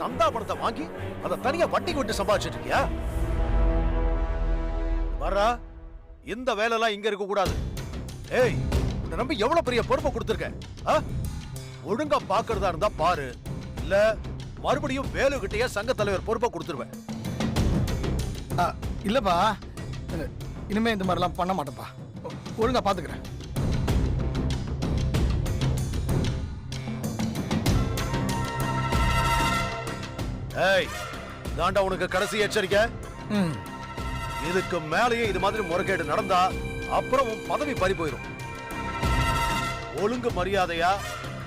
தந்தா பணத்தை வாங்கி அதை தனியா வட்டிக்கு விட்டு சம்பாதிச்சிட்டு இருக்கியா? வரா, இந்த வேலைலாம் இங்க இருக்க கூடாது. ஏய், உன்னை நம்பி எவ்வளவு பெரிய பொறுப்பை கொடுத்திருக்கேன். ஒழுங்கா பாக்குறதா இருந்தா பாரு, இல்ல மறுபடியும் வேலுகிட்டயே சங்க தலைவர் பொறுப்பை கொடுத்துருவேன். இல்லப்பா, இனிமே இந்த மாதிரிலாம் பண்ண மாட்டேன்ப்பா. ஒழுங்கா பாத்துக்கிறேன். ஏய், தாண்டா உனக்கு கடைசி எச்சரிக்கை. இதுக்கு மேலேயே இது மாதிரி முறைகேடு நடந்தா அப்புறம் உன் பதவி பறி போயிடும். ஒழுங்கு மரியாதையா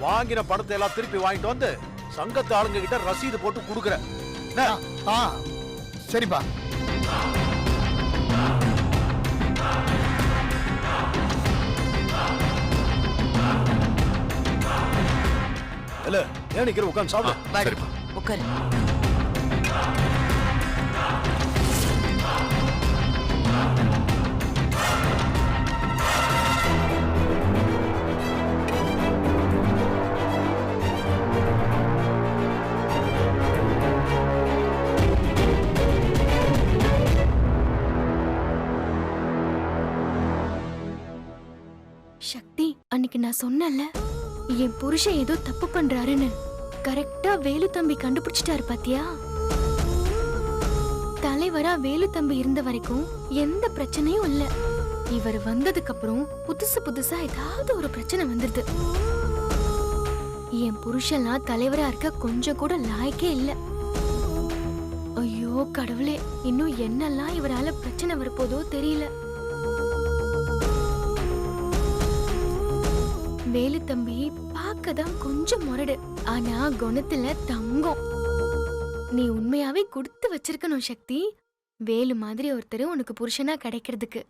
வாங்கின பணத்தை எல்லாம் திருப்பி வாங்கிட்டு வந்து சங்கத்து ஆளுங்க கிட்ட ரசீது போட்டு கொடுக்குற. சரிப்பா. இல்ல ஏன் நிக்கிற, உட்கார்ந்து சாப்பிடு. உட்காரு. சக்தி, அன்னைக்கு நான் சொன்னல என் புருஷன் ஏதோ தப்பு பண்றாருன்னு. கரெக்டா வேலு தம்பி கண்டுபிடிச்சிட்டாரு பாத்தியா? தலைவரா வேலு தம்பி இருந்த வரைக்கும் எந்த பிரச்சனையும் இல்ல. இவர் வந்ததுக்கு அப்புறம் புதுசா ஏதாவது ஒரு பிரச்சனை வந்துருது. என் புருஷன்லாம் தலைவரா இருக்க கொஞ்சம் கூட லாய்க்கே இல்ல. ஐயோ கடவுளே, இன்னும் என்னெல்லாம் இவரால பிரச்சனை வரப்போதோ தெரியல. வேலு தம்பி பார்க்கதான் கொஞ்சம் முரடு, ஆனா குணத்துல தங்கம். நீ உண்மையாவே கொடுத்து வச்சிருக்கணும் சக்தி, வேலு மாதிரி ஒருத்தர் உனக்கு புருஷனா கிடைக்கிறதுக்கு.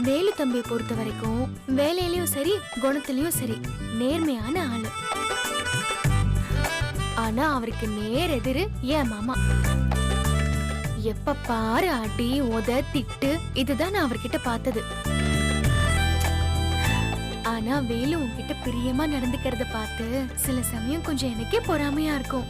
வேலு தம்பியை பொறுத்த வரைக்கும் வேலையிலயும் சரி குணத்திலயும் சரி நேர்மையான ஆளு. ஆனா அவருக்கு நேர் எதிரு என் மாமா. எப்ப பாரு அடி உத திட்டு, இதுதான் நான் அவர்கிட்ட பார்த்தது. ஆனா வேலு உன்கிட்ட பிரியமா நடந்துக்கிறத பார்த்து சில சமயம் கொஞ்சம் எனக்கே பொறாமையா இருக்கும்.